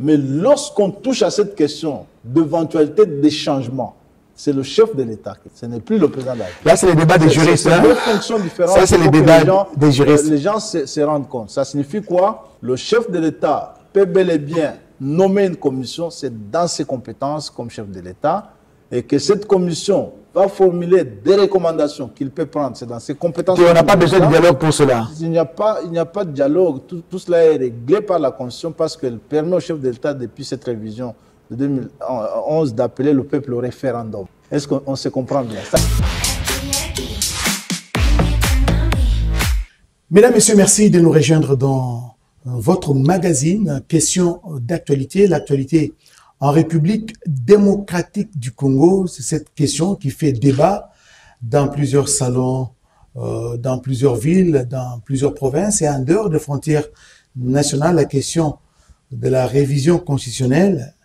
Mais lorsqu'on touche à cette question d'éventualité des changements, c'est le chef de l'État, ce n'est plus le président de la République. Là, c'est les débats des juristes. C'est deux fonctions différentes. Ça, c'est les débats des juristes. Les gens se rendent compte. Ça signifie quoi? Le chef de l'État peut bel et bien nommer une commission, c'est dans ses compétences comme chef de l'État, et que cette commission va formuler des recommandations qu'il peut prendre, c'est dans ses compétences. Et on n'a pas besoin de dialogue pour cela. Il n'y a pas de dialogue. Tout cela est réglé par la Constitution parce qu'elle permet au chef de l'État, depuis cette révision de 2011, d'appeler le peuple au référendum. Est-ce qu'on se comprend bien? Mesdames, Messieurs, merci de nous rejoindre dans votre magazine Questions d'actualité. L'actualité en République démocratique du Congo, c'est cette question qui fait débat dans plusieurs salons, dans plusieurs villes, dans plusieurs provinces et en dehors des frontières nationales. La question de la révision constitutionnelle,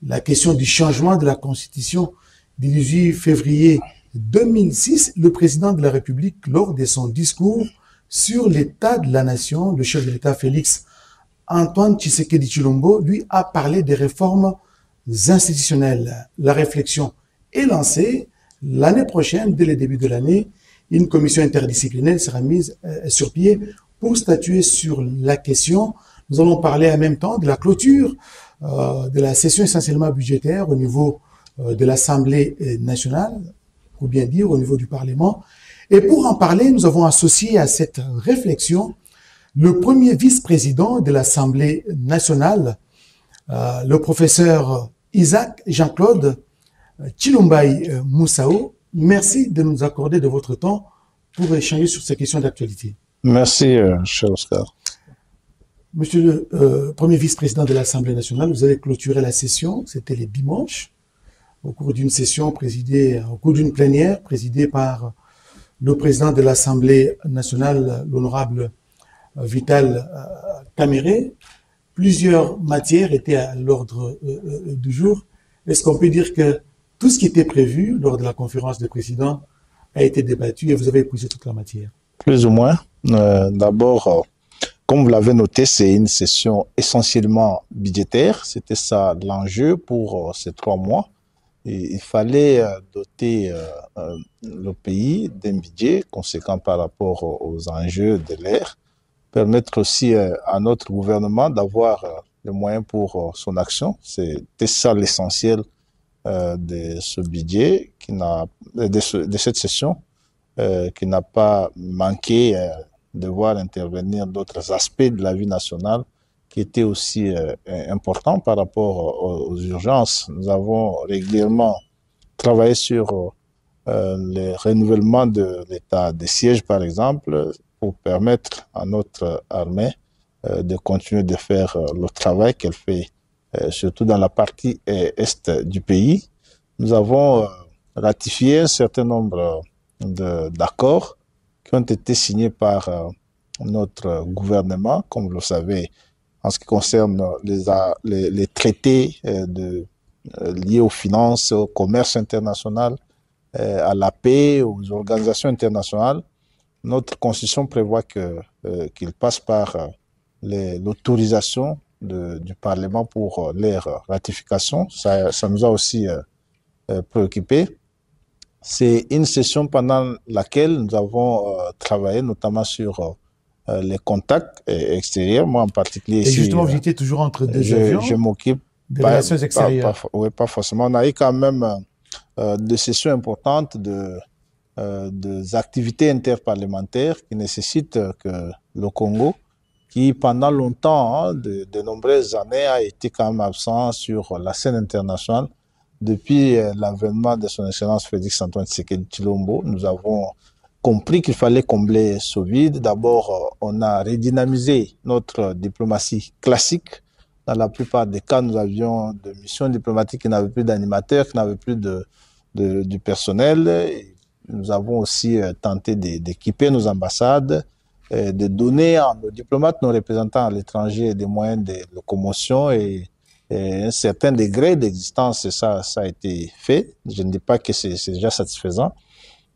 la question du changement de la Constitution du 18 février 2006, le président de la République, lors de son discours sur l'état de la nation, le chef de l'État Félix Antoine Tshisekedi Tshilombo, lui a parlé des réformes institutionnelles. La réflexion est lancée. L'année prochaine, dès le début de l'année, une commission interdisciplinaire sera mise sur pied pour statuer sur la question. Nous allons parler en même temps de la clôture de la session essentiellement budgétaire au niveau de l'Assemblée nationale, ou bien dire au niveau du Parlement. Et pour en parler, nous avons associé à cette réflexion le premier vice-président de l'Assemblée nationale, le professeur Isaac Jean-Claude Chilumbai Moussao. Merci de nous accorder de votre temps pour échanger sur ces questions d'actualité. Merci, cher Oscar. Monsieur le premier vice-président de l'Assemblée nationale, vous avez clôturé la session, c'était les dimanches, au cours d'une session au cours d'une plénière présidée par le président de l'Assemblée nationale, l'honorable Vital Kamerhe. Plusieurs matières étaient à l'ordre du jour. Est-ce qu'on peut dire que tout ce qui était prévu lors de la conférence des présidents a été débattu et vous avez épousé toute la matière? Plus ou moins. D'abord, comme vous l'avez noté, c'est une session essentiellement budgétaire. C'était ça l'enjeu pour ces 3 mois. Et il fallait doter le pays d'un budget conséquent par rapport aux enjeux de l'ère. Permettre aussi à notre gouvernement d'avoir les moyens pour son action. C'était ça l'essentiel de ce budget, de cette session, qui n'a pas manqué de voir intervenir d'autres aspects de la vie nationale qui étaient aussi importants par rapport aux urgences. Nous avons régulièrement travaillé sur le renouvellement de l'état de siège, par exemple, pour permettre à notre armée de continuer de faire le travail qu'elle fait, surtout dans la partie est du pays. Nous avons ratifié un certain nombre d'accords qui ont été signés par notre gouvernement, comme vous le savez, en ce qui concerne les traités liés aux finances, au commerce international, à la paix, aux organisations internationales. Notre constitution prévoit qu'il passe par l'autorisation du Parlement pour leur ratification. Ça nous a aussi préoccupés. C'est une session pendant laquelle nous avons travaillé notamment sur les contacts extérieurs. Moi en particulier ici. Et justement, vous étiez toujours entre deux avions. Je m'occupe des relations extérieures. Oui, pas forcément. On a eu quand même des sessions importantes des activités interparlementaires qui nécessitent que le Congo, qui pendant longtemps, de nombreuses années, a été quand même absent sur la scène internationale. Depuis l'avènement de son Excellence Félix Antoine Tshisekedi Tshilombo, nous avons compris qu'il fallait combler ce vide. D'abord, on a redynamisé notre diplomatie classique. Dans la plupart des cas, nous avions des missions diplomatiques qui n'avaient plus d'animateurs, qui n'avaient plus du personnel. Et nous avons aussi tenté d'équiper nos ambassades, de donner à nos diplomates, nos représentants à l'étranger des moyens de locomotion et un certain degré d'existence. Et ça a été fait. Je ne dis pas que c'est déjà satisfaisant.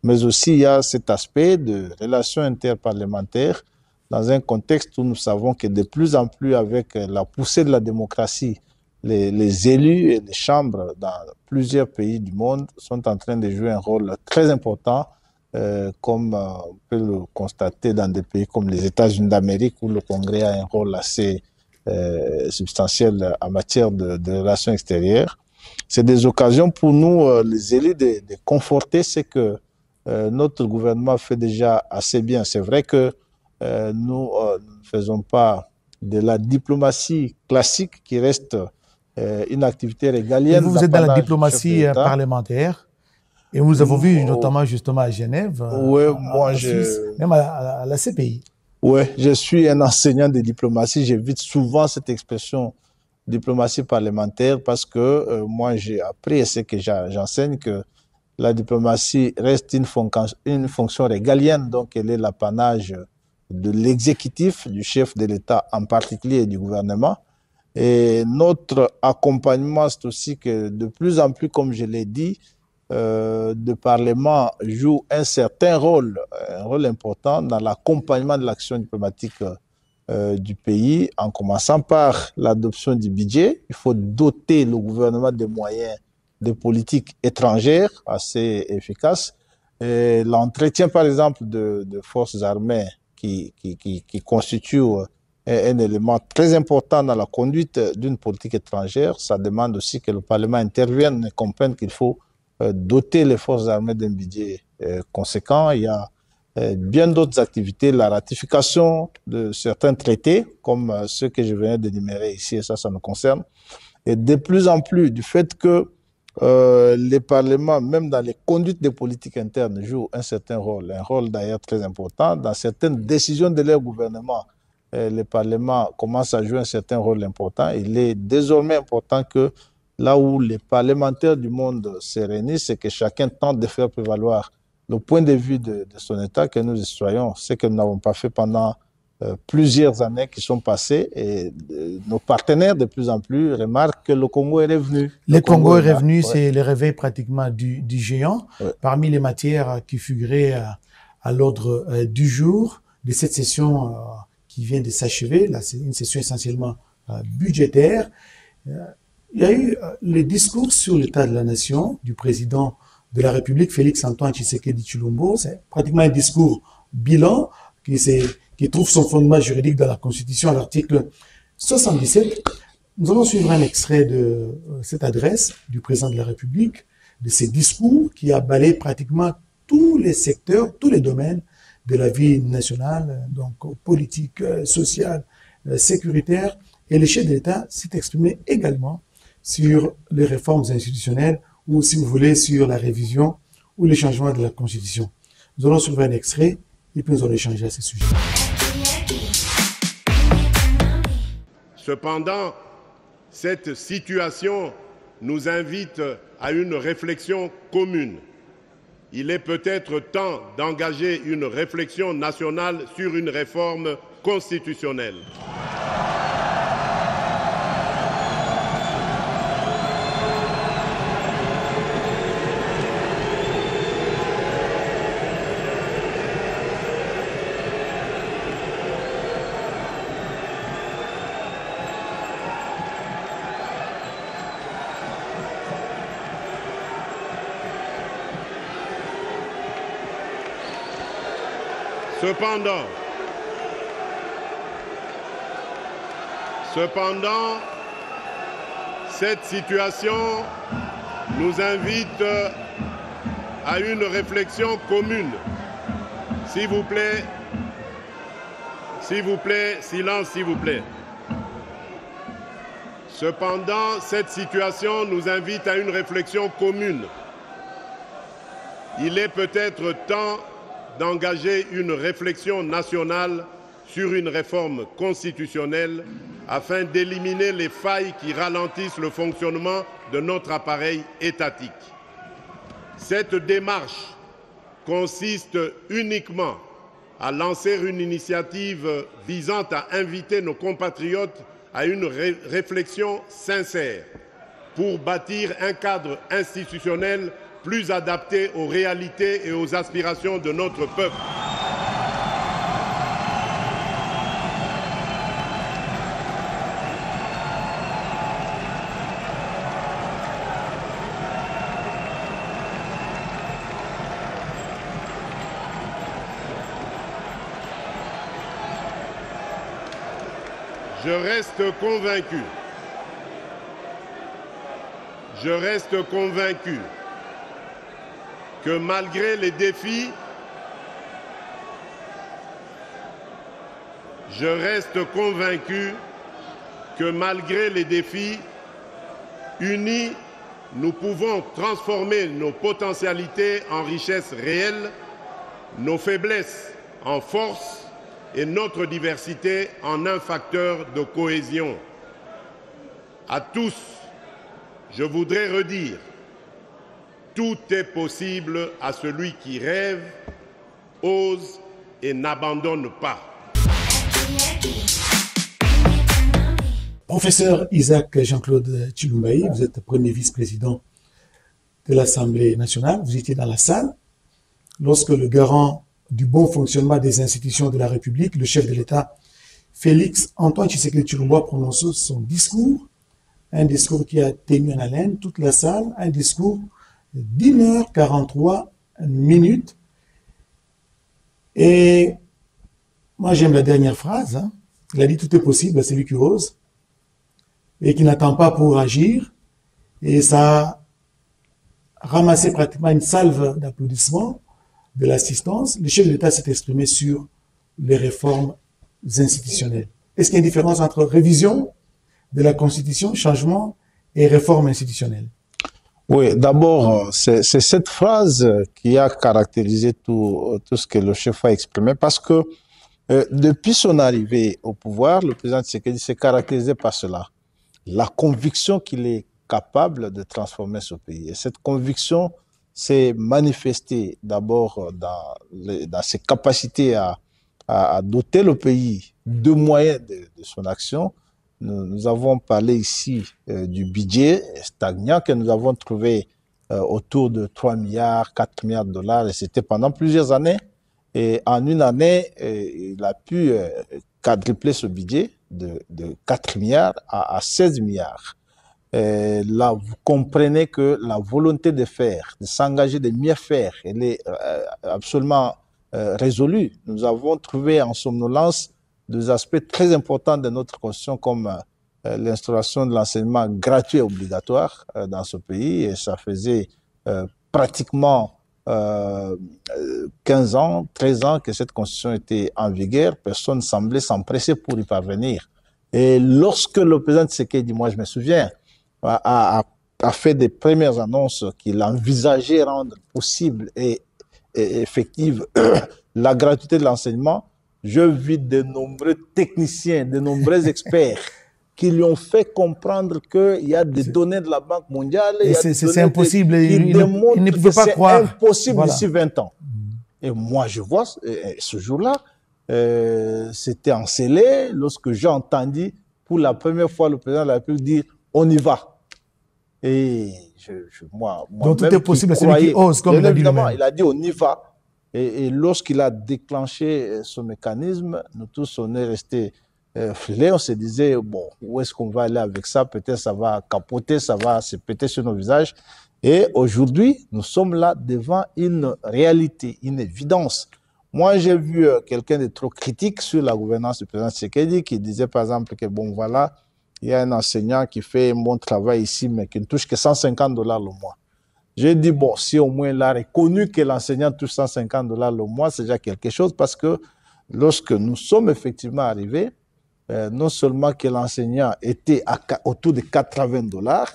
Mais aussi, il y a cet aspect de relations interparlementaires dans un contexte où nous savons que de plus en plus, avec la poussée de la démocratie, les élus et les chambres dans plusieurs pays du monde sont en train de jouer un rôle très important, comme on peut le constater dans des pays comme les États-Unis d'Amérique, où le Congrès a un rôle assez substantiel en matière de relations extérieures. C'est des occasions pour nous, les élus, de conforter ce que notre gouvernement fait déjà assez bien. C'est vrai que nous ne faisons pas de la diplomatie classique qui reste une activité régalienne. Et vous êtes dans la diplomatie parlementaire. Et nous avons vu notamment justement à Genève, en Suisse, même à la CPI. Oui, je suis un enseignant de diplomatie. J'évite souvent cette expression diplomatie parlementaire parce que moi j'ai appris, et c'est que j'enseigne, que la diplomatie reste une fonction régalienne, donc elle est l'apanage de l'exécutif, du chef de l'État en particulier et du gouvernement. Et notre accompagnement, c'est aussi que de plus en plus, comme je l'ai dit, le Parlement joue un certain rôle, un rôle important dans l'accompagnement de l'action diplomatique du pays, en commençant par l'adoption du budget. Il faut doter le gouvernement des moyens de politique étrangère assez efficaces. L'entretien, par exemple, de forces armées qui constitue un élément très important dans la conduite d'une politique étrangère. Ça demande aussi que le Parlement intervienne et comprenne qu'il faut doter les forces armées d'un budget conséquent. Il y a bien d'autres activités, la ratification de certains traités, comme ceux que je venais d'énumérer ici, et ça nous concerne. Et de plus en plus, du fait que les parlements, même dans les conduites des politiques internes, jouent un certain rôle, un rôle d'ailleurs très important. Dans certaines décisions de leur gouvernement, les parlements commencent à jouer un certain rôle important. Il est désormais important que là où les parlementaires du monde se réunissent, c'est que chacun tente de faire prévaloir le point de vue de son État, que nous y soyons, ce que nous n'avons pas fait pendant plusieurs années qui sont passées, et nos partenaires de plus en plus remarquent que le Congo est revenu. Le Congo est revenu, c'est le réveil pratiquement du géant. Ouais. Parmi les matières qui figuraient à l'ordre du jour de cette session qui vient de s'achever, là c'est une session essentiellement budgétaire, il y a eu le discours sur l'état de la nation du président de la République, Félix-Antoine Tshisekedi Tshilombo. C'est pratiquement un discours bilan qui trouve son fondement juridique dans la Constitution à l'article 77. Nous allons suivre un extrait de cette adresse du président de la République, de ces discours qui a balayé pratiquement tous les secteurs, tous les domaines de la vie nationale, donc politique, sociale, sécuritaire. Et le chef de l'État s'est exprimé également sur les réformes institutionnelles ou, si vous voulez, sur la révision ou le changement de la Constitution. Nous allons suivre un extrait et puis nous allons échanger à ce sujet. Cependant, cette situation nous invite à une réflexion commune. Il est peut-être temps d'engager une réflexion nationale sur une réforme constitutionnelle. Cependant, cette situation nous invite à une réflexion commune. S'il vous plaît, silence s'il vous plaît. Cependant, cette situation nous invite à une réflexion commune. Il est peut-être temps d'engager une réflexion nationale sur une réforme constitutionnelle afin d'éliminer les failles qui ralentissent le fonctionnement de notre appareil étatique. Cette démarche consiste uniquement à lancer une initiative visant à inviter nos compatriotes à une réflexion sincère pour bâtir un cadre institutionnel plus adapté aux réalités et aux aspirations de notre peuple. Je reste convaincu. Je reste convaincu que malgré les défis, unis, nous pouvons transformer nos potentialités en richesses réelles, nos faiblesses en force et notre diversité en un facteur de cohésion. À tous, je voudrais redire, tout est possible à celui qui rêve, ose et n'abandonne pas. Professeur Isaac Jean-Claude Tshilumbayi, vous êtes premier vice-président de l'Assemblée nationale. Vous étiez dans la salle lorsque le garant du bon fonctionnement des institutions de la République, le chef de l'État, Félix Antoine Tshisekedi Tshilombo, a prononcé son discours, un discours qui a tenu en haleine toute la salle, un discours d'1h43 minutes. Et moi, j'aime la dernière phrase. Hein. Il a dit « Tout est possible à celui qui ose » et qui n'attend pas pour agir. Et ça a ramassé pratiquement une salve d'applaudissements de l'assistance. Le chef de l'État s'est exprimé sur les réformes institutionnelles. Est-ce qu'il y a une différence entre révision de la Constitution, changement et réforme institutionnelle? Oui, d'abord, c'est cette phrase qui a caractérisé tout ce que le chef a exprimé parce que depuis son arrivée au pouvoir, le président Tshisekedi s'est caractérisé par cela. La conviction qu'il est capable de transformer ce pays. Et cette conviction s'est manifestée d'abord dans ses capacités à doter le pays de moyens de son action. Nous avons parlé ici du budget stagnant que nous avons trouvé autour de 3 milliards, 4 milliards de dollars, et c'était pendant plusieurs années. Et en une année, il a pu quadrupler ce budget de 4 milliards à 16 milliards. Et là, vous comprenez que la volonté de faire, de s'engager, de mieux faire, elle est absolument résolue. Nous avons trouvé en somnolence des aspects très importants de notre constitution comme l'instauration de l'enseignement gratuit et obligatoire dans ce pays. Et ça faisait pratiquement 15 ans, 13 ans que cette constitution était en vigueur. Personne ne semblait s'empresser pour y parvenir. Et lorsque le président Tshisekedi, moi je me souviens, a fait des premières annonces qu'il envisageait rendre possible et effective la gratuité de l'enseignement, je vis de nombreux techniciens, de nombreux experts qui lui ont fait comprendre qu'il y a des données de la Banque mondiale. C'est impossible. Il ne pouvait pas croire. C'est impossible d'ici 20 ans. Et moi, je vois, ce jour-là, c'était encelé lorsque j'ai entendu pour la première fois le président de la République dire « on y va ». Et moi donc tout est possible à celui qui ose, comme il a dit lui-même. Il a dit « on y va ». Et lorsqu'il a déclenché ce mécanisme, nous tous, on est restés frilés. On se disait, bon, où est-ce qu'on va aller avec ça? Peut-être ça va capoter, ça va se péter sur nos visages. Et aujourd'hui, nous sommes là devant une réalité, une évidence. Moi, j'ai vu quelqu'un de trop critique sur la gouvernance du président Tshisekedi qui disait, par exemple, que bon, voilà, il y a un enseignant qui fait un bon travail ici, mais qui ne touche que 150 $ le mois. J'ai dit, bon, si au moins il a reconnu que l'enseignant touche 150 $ le mois, c'est déjà quelque chose parce que lorsque nous sommes effectivement arrivés, non seulement que l'enseignant était autour de 80 $,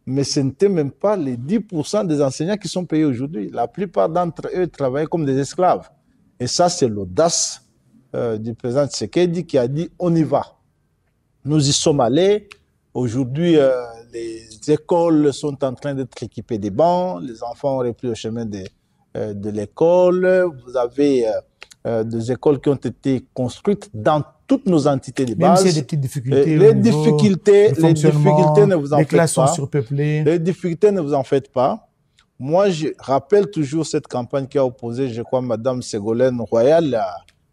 mais ce n'était même pas les 10% des enseignants qui sont payés aujourd'hui. La plupart d'entre eux travaillaient comme des esclaves. Et ça, c'est l'audace du président Tshisekedi qui a dit, on y va. Nous y sommes allés. Aujourd'hui, les écoles sont en train d'être équipées des bancs. Les enfants ont repris le chemin de l'école. Vous avez des écoles qui ont été construites dans toutes nos entités de base. Même s'il y a des petites difficultés. Les difficultés ne vous en faites pas. Les classes sont surpeuplées. Les difficultés ne vous en faites pas. Moi, je rappelle toujours cette campagne qui a opposé, je crois, Madame Ségolène Royal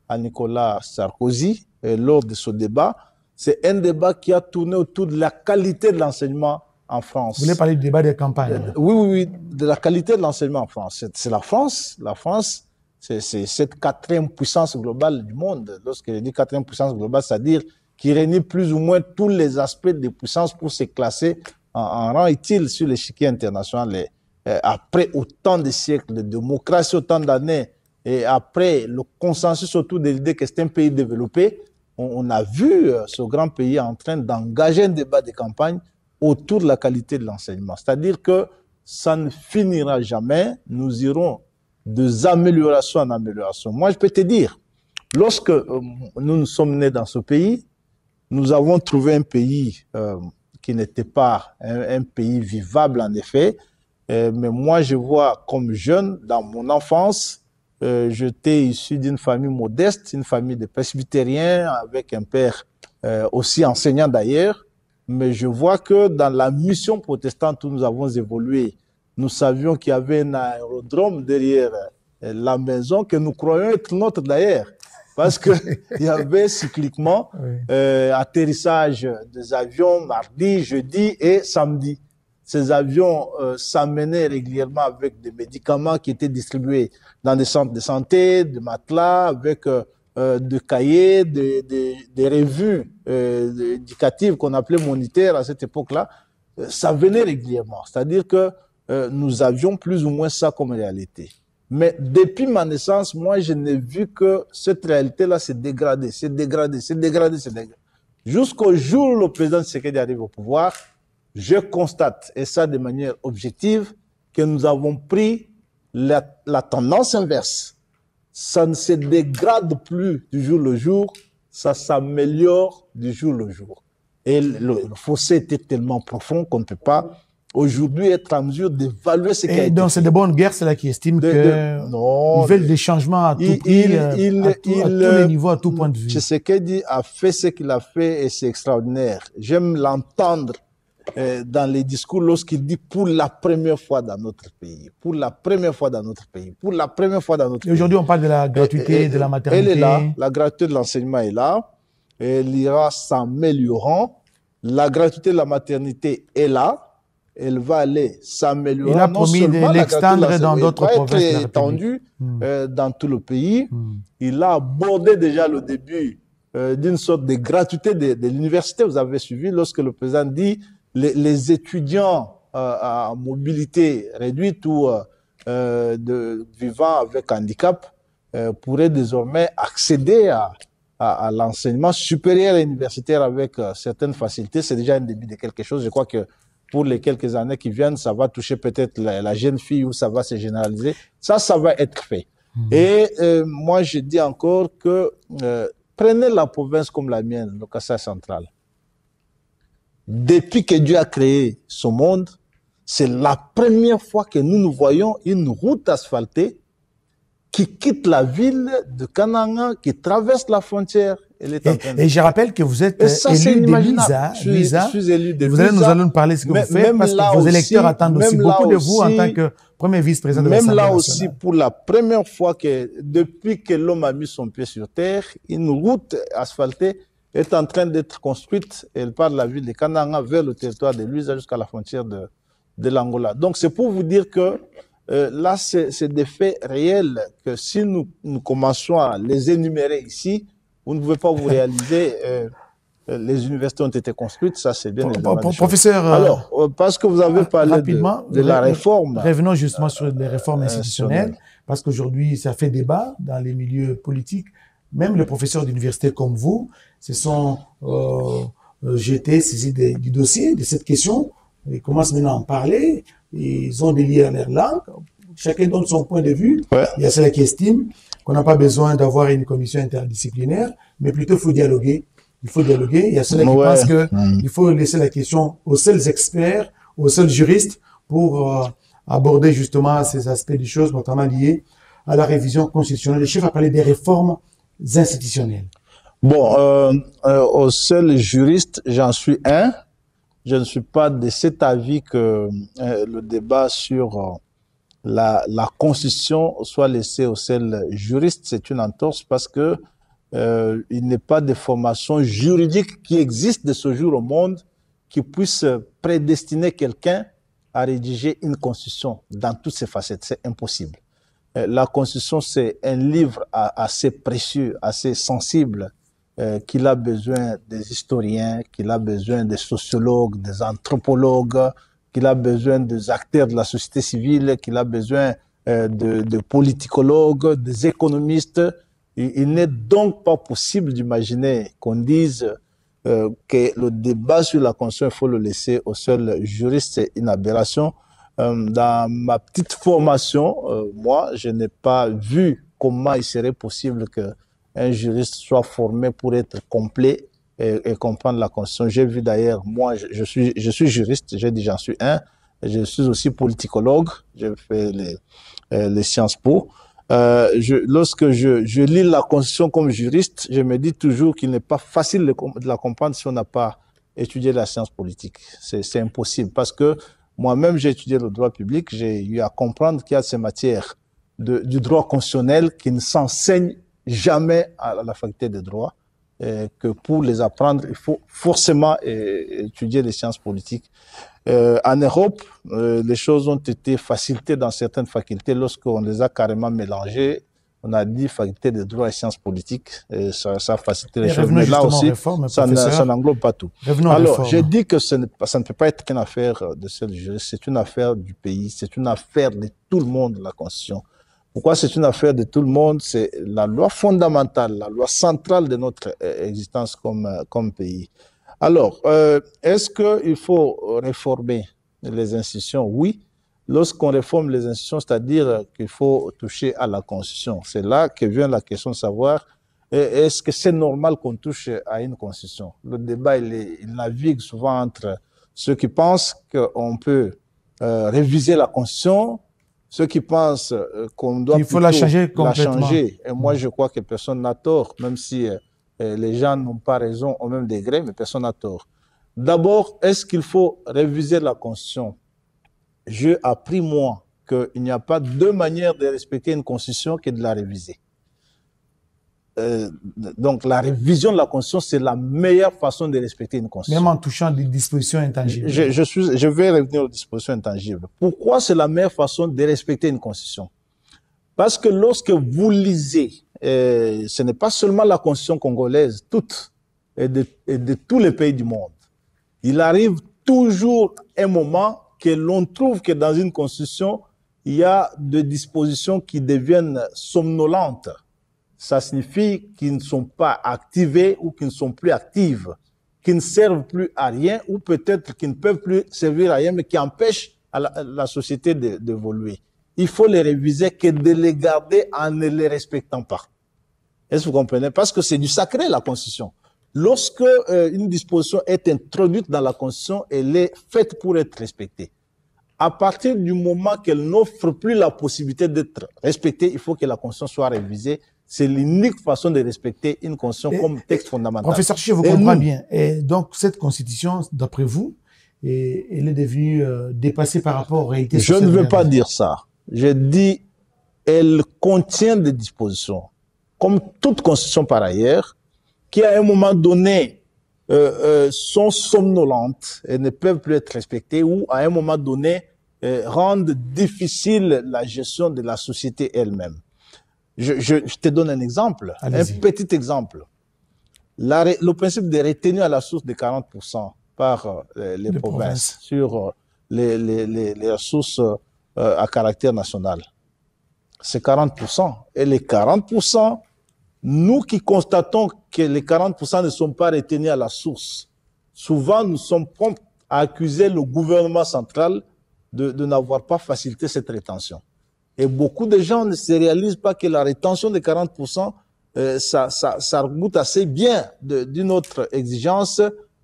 à Nicolas Sarkozy lors de ce débat. C'est un débat qui a tourné autour de la qualité de l'enseignement en France. Vous voulez parler du débat des campagnes? Oui, de la qualité de l'enseignement en France. C'est la France. La France, c'est cette quatrième puissance globale du monde. Lorsque je dis quatrième puissance globale, c'est-à-dire qui réunit plus ou moins tous les aspects des puissances pour se classer en rang utile sur l'échiquier international. Après autant de siècles de démocratie, autant d'années, et après le consensus autour de l'idée que c'est un pays développé, on a vu ce grand pays en train d'engager un débat de campagne autour de la qualité de l'enseignement. C'est-à-dire que ça ne finira jamais, nous irons de amélioration en amélioration. Moi, je peux te dire, lorsque nous sommes nés dans ce pays, nous avons trouvé un pays qui n'était pas un pays vivable en effet, mais moi je vois comme jeune, dans mon enfance, j'étais issu d'une famille modeste, une famille de presbytériens avec un père aussi enseignant d'ailleurs, mais je vois que dans la mission protestante où nous avons évolué, nous savions qu'il y avait un aérodrome derrière la maison que nous croyons être notre d'ailleurs. Parce qu'il y avait cycliquement atterrissage des avions mardi, jeudi et samedi. Ces avions s'amenaient régulièrement avec des médicaments qui étaient distribués dans des centres de santé, des matelas, avec des cahiers, des revues éducatives qu'on appelait monitaires à cette époque-là. Ça venait régulièrement. C'est-à-dire que nous avions plus ou moins ça comme réalité. Mais depuis ma naissance, moi, je n'ai vu que cette réalité-là s'est dégradée, s'est dégradée, s'est dégradée, s'est dégradée. Jusqu'au jour où le président Tshisekedi arrive au pouvoir, je constate, et ça de manière objective, que nous avons pris la tendance inverse. Ça ne se dégrade plus du jour le jour, ça s'améliore du jour le jour. Et le fossé était tellement profond qu'on ne peut pas aujourd'hui être en mesure d'évaluer ce qui a été. Donc c'est de bonne guerre, c'est là qui estime que ils veulent des changements à tout prix, à tous les niveaux, à tout point de vue. Tshisekedi a fait ce qu'il a fait et c'est extraordinaire. J'aime l'entendre dans les discours lorsqu'il dit pour la première fois dans notre pays, pour la première fois dans notre pays, pour la première fois dans notre pays. Aujourd'hui, on parle de la gratuité de la maternité. Elle est là, la gratuité de l'enseignement est là, elle ira s'améliorant. La gratuité de la maternité est là. Elle va aller s'améliorer. Il a promis de l'extendre dans d'autres provinces. Elle va être étendue dans tout le pays. Il a abordé déjà le début d'une sorte de gratuité de l'université. Vous avez suivi lorsque le président dit les étudiants à mobilité réduite ou vivant avec handicap pourraient désormais accéder à l'enseignement supérieur et universitaire avec certaines facilités. C'est déjà un début de quelque chose. Je crois que pour les quelques années qui viennent, ça va toucher peut-être la jeune fille ou ça va se généraliser. Ça va être fait. Et moi, je dis encore que prenez la province comme la mienne, le Kasaï central. Depuis que Dieu a créé ce monde, c'est la première fois que nous voyons une route asphaltée qui quitte la ville de Kananga, qui traverse la frontière. Et je rappelle que vous êtes élu de Luiza. Je suis élu de Luiza. Nous allons nous parler de ce que vous faites parce que vos électeurs attendent aussi beaucoup de vous en tant que premier vice-président de l'Assemblée nationale. Même là aussi, pour la première fois depuis que l'homme a mis son pied sur terre, une route asphaltée est en train d'être construite. Elle part de la ville de Kananga vers le territoire de Luiza jusqu'à la frontière de l'Angola. Donc c'est pour vous dire que là, c'est des faits réels que si nous commençons à les énumérer ici, vous ne pouvez pas vous réaliser. Les universités ont été construites, ça c'est bien évidemment. Professeur, alors, parce que vous avez parlé de la réforme. Revenons justement sur les réformes institutionnelles, parce qu'aujourd'hui, ça fait débat dans les milieux politiques. Même les professeurs d'université comme vous se sont jetés, saisis du dossier, de cette question. Ils commencent maintenant à en parler. Ils ont délié leur langue. Chacun donne son point de vue. Ouais. Il y a ceux qui estiment qu'on n'a pas besoin d'avoir une commission interdisciplinaire, mais plutôt il faut dialoguer. Il faut dialoguer. Il y a ceux qui pensent que il faut laisser la question aux seuls experts, aux seuls juristes pour aborder justement ces aspects des choses, notamment liés à la révision constitutionnelle. Le chef a parlé des réformes institutionnelles. Bon, aux seuls juristes, j'en suis un. Je ne suis pas de cet avis que le débat sur la Constitution soit laissé aux seuls juristes. C'est une entorse parce que il n'est pas de formation juridique qui existe de ce jour au monde qui puisse prédestiner quelqu'un à rédiger une Constitution dans toutes ses facettes. C'est impossible. La Constitution, c'est un livre assez précieux, assez sensible, qu'il a besoin des historiens, qu'il a besoin des sociologues, des anthropologues, qu'il a besoin des acteurs de la société civile, qu'il a besoin de politicologues, des économistes. Il n'est donc pas possible d'imaginer qu'on dise que le débat sur la Constitution, il faut le laisser aux seuls juristes. C'est une aberration. Dans ma petite formation, moi, je n'ai pas vu comment il serait possible qu'un juriste soit formé pour être complet et comprendre la Constitution. J'ai vu d'ailleurs, moi, je suis juriste, j'ai dit j'en suis un. Je suis aussi politicologue, j'ai fait les Sciences Po. Lorsque je lis la Constitution comme juriste, je me dis toujours qu'il n'est pas facile de la comprendre si on n'a pas étudié la science politique. C'est impossible parce que moi-même, j'ai étudié le droit public, j'ai eu à comprendre qu'il y a ces matières du droit constitutionnel qui ne s'enseignent jamais à la faculté de droit, et que pour les apprendre, il faut forcément étudier les sciences politiques. En Europe, les choses ont été facilitées dans certaines facultés lorsqu'on les a carrément mélangées. On a dit faculté de droit et sciences politiques, et ça a facilité les choses. Mais là aussi, ça n'englobe pas tout. Alors, j'ai dit que ça ne peut pas être qu'une affaire de seul juriste, c'est une affaire du pays, c'est une affaire de tout le monde, la Constitution. Pourquoi c'est une affaire de tout le monde? C'est la loi fondamentale, la loi centrale de notre existence comme pays. Alors, est-ce qu'il faut réformer les institutions? Oui. Lorsqu'on réforme les institutions, c'est-à-dire qu'il faut toucher à la Constitution. C'est là que vient la question de savoir est-ce que c'est normal qu'on touche à une Constitution? Le débat, il navigue souvent entre ceux qui pensent qu'on peut réviser la Constitution, ceux qui pensent qu'on doit la changer complètement. La changer. Et moi, je crois que personne n'a tort, même si les gens n'ont pas raison au même degré, mais personne n'a tort. D'abord, est-ce qu'il faut réviser la Constitution? J'ai appris, moi, qu'il n'y a pas deux manières de respecter une Constitution que de la réviser. Donc, la révision de la Constitution, c'est la meilleure façon de respecter une Constitution. Même en touchant des dispositions intangibles. Je vais revenir aux dispositions intangibles. Pourquoi c'est la meilleure façon de respecter une Constitution? Parce que lorsque vous lisez, ce n'est pas seulement la Constitution congolaise, toute, et de tous les pays du monde. Il arrive toujours un moment que l'on trouve que dans une constitution, il y a des dispositions qui deviennent somnolentes. Ça signifie qu'ils ne sont pas activées ou qu'ils ne sont plus actives, qui ne servent plus à rien ou peut-être qu'ils ne peuvent plus servir à rien, mais qui empêchent la société d'évoluer. Il faut les réviser que de les garder en ne les respectant pas. Est-ce que vous comprenez? Parce que c'est du sacré, la Constitution. Lorsque une disposition est introduite dans la Constitution, elle est faite pour être respectée. À partir du moment qu'elle n'offre plus la possibilité d'être respectée, il faut que la Constitution soit révisée. C'est l'unique façon de respecter une Constitution comme texte fondamental. Professeur Chiche, vous comprenez bien. Et donc, cette Constitution, d'après vous, elle est devenue dépassée par rapport aux réalités sociales. Je ne veux pas dire ça. Je dis, elle contient des dispositions, comme toute Constitution par ailleurs, qui à un moment donné sont somnolentes et ne peuvent plus être respectées ou à un moment donné rendent difficile la gestion de la société elle-même. Je te donne un exemple, un petit exemple. Le principe de retenue à la source de 40% par les provinces sur les ressources à caractère national, c'est 40%. Et les 40%, nous qui constatons que les 40% ne sont pas retenus à la source, souvent nous sommes prompts à accuser le gouvernement central de n'avoir pas facilité cette rétention. Et beaucoup de gens ne se réalisent pas que la rétention de 40%, ça goûte assez bien d'une autre exigence,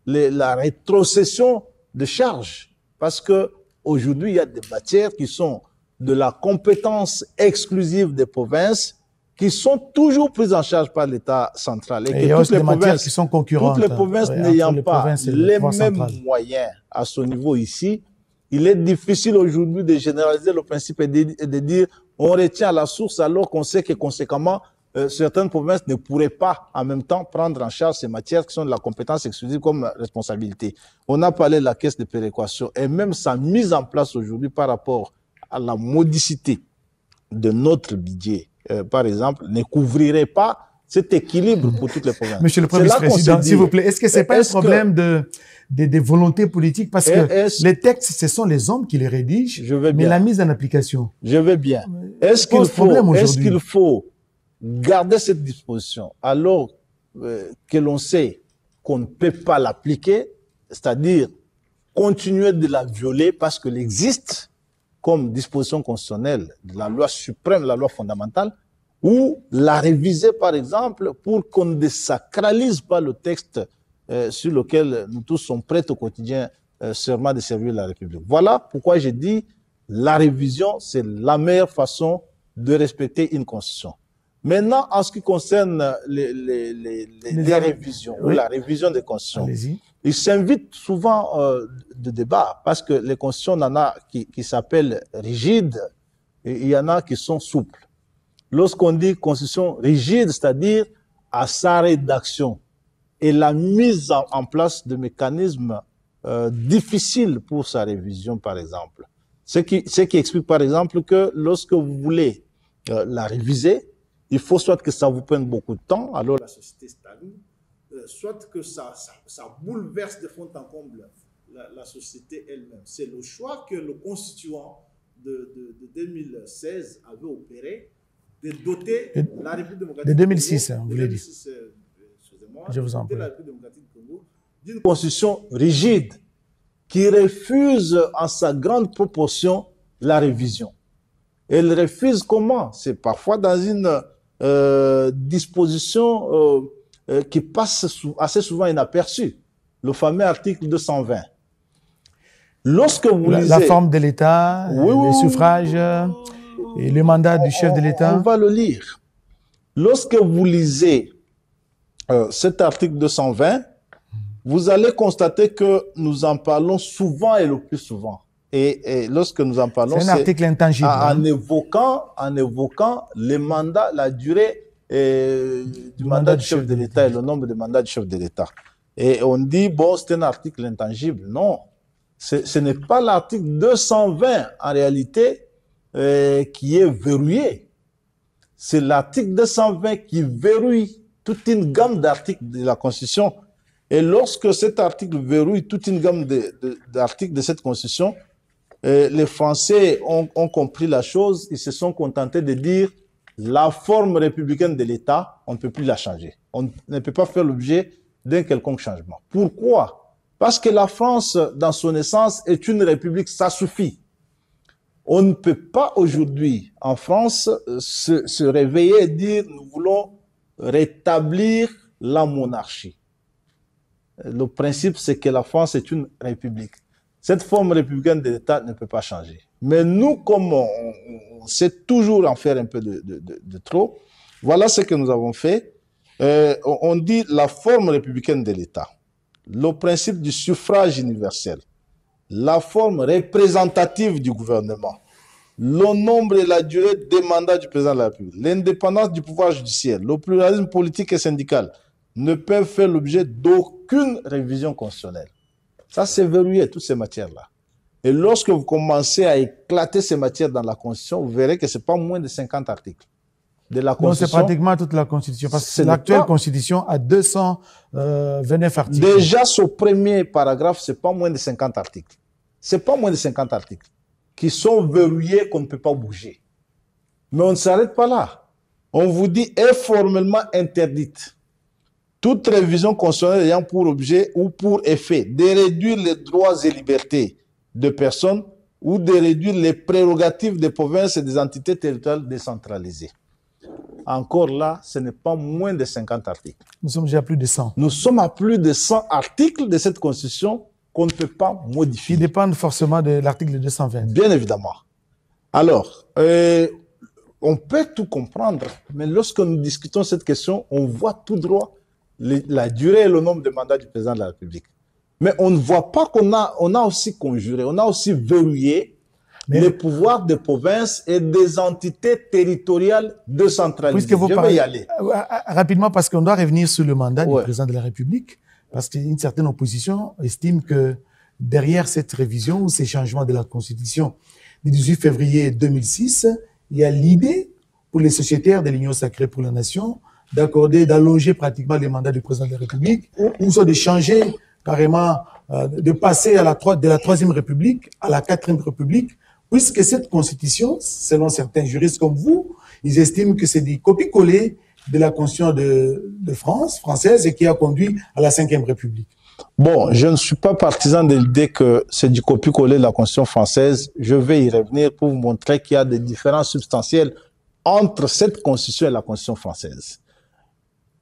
la rétrocession de charges. Parce que aujourd'hui, il y a des matières qui sont de la compétence exclusive des provinces, qui sont toujours prises en charge par l'État central. Et que il y a aussi des matières qui sont concurrentes. Toutes les provinces n'ayant pas les mêmes moyens à ce niveau ici, il est difficile aujourd'hui de généraliser le principe et de dire on retient à la source alors qu'on sait que conséquemment certaines provinces ne pourraient pas en même temps prendre en charge ces matières qui sont de la compétence exclusive comme responsabilité. On a parlé de la caisse de péréquation et même sa mise en place aujourd'hui par rapport à la modicité de notre budget, par exemple, ne couvrirait pas cet équilibre pour toutes les provinces. Monsieur le Premier Président, s'il vous plaît, est-ce que c'est pas un problème de volonté politique? Parce que les textes, ce sont les hommes qui les rédigent, mais la mise en application. Je vais bien. Est-ce qu'il faut garder cette disposition alors que l'on sait qu'on ne peut pas l'appliquer, c'est-à-dire continuer de la violer parce qu'elle existe comme disposition constitutionnelle de la loi suprême, la loi fondamentale, ou la réviser, par exemple, pour qu'on ne désacralise pas le texte sur lequel nous tous sommes prêts au quotidien serment de servir la République. Voilà pourquoi j'ai dit la révision, c'est la meilleure façon de respecter une constitution. Maintenant, en ce qui concerne les révisions, ou la révision des constitutions, il s'invite souvent de débat parce que les constitutions, il y en a qui s'appellent rigides et il y en a qui sont souples. Lorsqu'on dit constitution rigide, c'est-à-dire à sa rédaction et la mise en place de mécanismes difficiles pour sa révision, par exemple. Ce qui explique, par exemple, que lorsque vous voulez la réviser, il faut soit que ça vous prenne beaucoup de temps, alors la société stagne, soit que ça bouleverse de fond en comble la société elle-même. C'est le choix que le constituant de 2016 avait opéré de doter la République démocratique de 2006, vous l'avez dit. Excusez-moi, Je vous en prie. la République démocratique du Congo d'une constitution rigide qui refuse en sa grande proportion la révision. Elle refuse comment? C'est parfois dans une disposition qui passe assez souvent inaperçue. Le fameux article 220. Lorsque vous lisez... La forme de l'État, les suffrages et le mandat du chef de l'État. On va le lire. Lorsque vous lisez cet article 220, vous allez constater que nous en parlons souvent et le plus souvent. Et lorsque nous en parlons, c'est un article intangible. En évoquant les mandats, la durée du mandat du chef de l'État et le nombre de mandats du chef de l'État. Et on dit, bon, c'est un article intangible. Non, ce n'est pas l'article 220 en réalité qui est verrouillé. C'est l'article 220 qui verrouille toute une gamme d'articles de la Constitution. Et lorsque cet article verrouille toute une gamme d'articles de cette Constitution, les Français ont compris la chose, ils se sont contentés de dire la forme républicaine de l'État, on ne peut plus la changer. On ne peut pas faire l'objet d'un quelconque changement. Pourquoi? Parce que la France, dans son essence, est une république, ça suffit. On ne peut pas aujourd'hui, en France, se réveiller et dire nous voulons rétablir la monarchie. Le principe, c'est que la France est une république. Cette forme républicaine de l'État ne peut pas changer. Mais nous, comme on sait toujours en faire un peu de trop, voilà ce que nous avons fait. On dit la forme républicaine de l'État, le principe du suffrage universel, la forme représentative du gouvernement, le nombre et la durée des mandats du président de la République, l'indépendance du pouvoir judiciaire, le pluralisme politique et syndical ne peuvent faire l'objet d'aucune révision constitutionnelle. Ça, c'est verrouillé, toutes ces matières-là. Et lorsque vous commencez à éclater ces matières dans la Constitution, vous verrez que ce n'est pas moins de 50 articles de la Constitution. Non, c'est pratiquement toute la Constitution, parce que l'actuelle Constitution a 229 articles. Déjà, ce premier paragraphe, c'est pas moins de 50 articles. C'est pas moins de 50 articles qui sont verrouillés, qu'on ne peut pas bouger. Mais on ne s'arrête pas là. On vous dit est formellement interdite toute révision constitutionnelle ayant pour objet ou pour effet de réduire les droits et libertés de personnes ou de réduire les prérogatives des provinces et des entités territoriales décentralisées. Encore là, ce n'est pas moins de 50 articles. Nous sommes déjà à plus de 100. Nous sommes à plus de 100 articles de cette Constitution qu'on ne peut pas modifier. Qui dépendent forcément de l'article 220. Bien évidemment. Alors, on peut tout comprendre, mais lorsque nous discutons cette question, on voit tout droit la durée et le nombre de mandats du président de la République. Mais on ne voit pas qu'on a aussi conjuré, on a aussi verrouillé les pouvoirs des provinces et des entités territoriales décentralisées. Je vais y aller. Rapidement, parce qu'on doit revenir sur le mandat du président de la République, parce qu'une certaine opposition estime que derrière cette révision ou ces changements de la Constitution du 18 février 2006, il y a l'idée pour les sociétaires de l'Union sacrée pour la nation d'accorder, d'allonger pratiquement les mandats du président de la République, ou soit de changer carrément, de passer à de la Troisième République à la Quatrième République, puisque cette constitution, selon certains juristes comme vous, ils estiment que c'est des copies-collées de la Constitution de France, française, et qui a conduit à la Cinquième République. Bon, je ne suis pas partisan de l'idée que c'est du copier-coller de la Constitution française. Je vais y revenir pour vous montrer qu'il y a des différences substantielles entre cette Constitution et la Constitution française.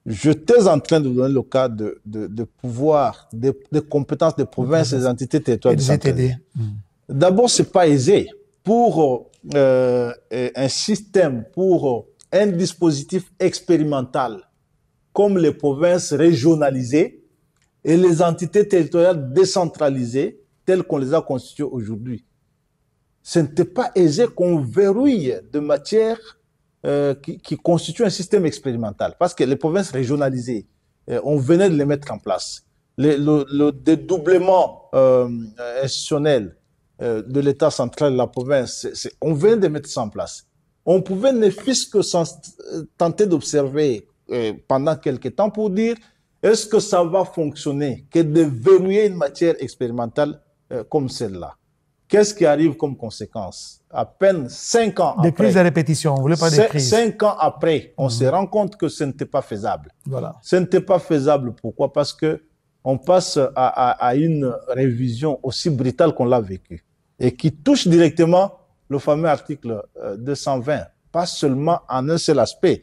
J'étais en train de vous donner le cas de pouvoir, de compétences des provinces et des entités territoriales décentralisées. D'abord, c'est pas aisé pour un système, pour un dispositif expérimental comme les provinces régionalisées et les entités territoriales décentralisées telles qu'on les a constituées aujourd'hui. Ce n'était pas aisé qu'on verrouille de matières qui constituent un système expérimental. Parce que les provinces régionalisées, on venait de les mettre en place. Le dédoublement institutionnel de l'État central de la province, on venait de mettre ça en place. On pouvait ne fût-ce que tenter d'observer pendant quelques temps pour dire est-ce que ça va fonctionner, que de verrouiller une matière expérimentale comme celle-là. Qu'est-ce qui arrive comme conséquence? À peine 5 ans après. Des crises à répétition, vous voulez pas des crises. 5 ans après, on se rend compte que ce n'était pas faisable. Voilà. Ce n'était pas faisable. Pourquoi? Parce que on passe à une révision aussi brutale qu'on l'a vécue et qui touche directement le fameux article 220, pas seulement en un seul aspect.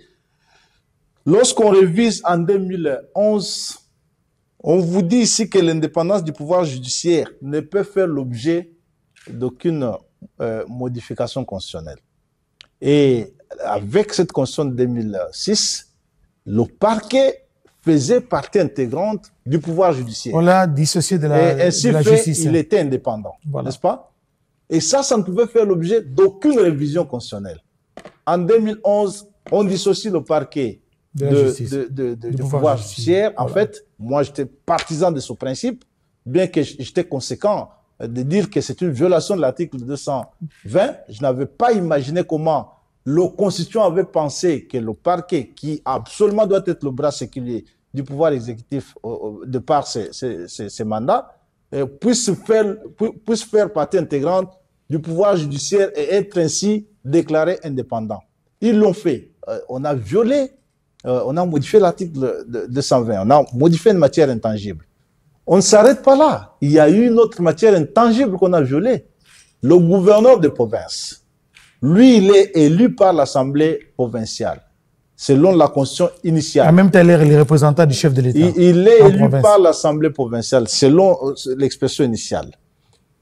Lorsqu'on révise en 2011, on vous dit ici que l'indépendance du pouvoir judiciaire ne peut faire l'objet d'aucune modification constitutionnelle. Et avec cette constitution de 2006, le parquet faisait partie intégrante du pouvoir judiciaire. On l'a dissocié de la justice. Il était indépendant, voilà. N'est-ce pas? Et ça ne pouvait faire l'objet d'aucune révision constitutionnelle. En 2011, on dissocie le parquet du pouvoir judiciaire. En fait, moi, j'étais partisan de ce principe, bien que j'étais conséquent de dire que c'est une violation de l'article 220. Je n'avais pas imaginé comment le constituant avait pensé que le parquet, qui absolument doit être le bras séculier du pouvoir exécutif de par ses mandats, puisse faire partie intégrante du pouvoir judiciaire et être ainsi déclaré indépendant. Ils l'ont fait. On a violé, on a modifié l'article 220, on a modifié une matière intangible. On ne s'arrête pas là. Il y a eu une autre matière intangible qu'on a violée. Le gouverneur de province, lui, il est élu par l'Assemblée provinciale, selon la constitution initiale. En même temps, il est le représentant du chef de l'État. Il est élu par l'Assemblée provinciale, selon l'expression initiale.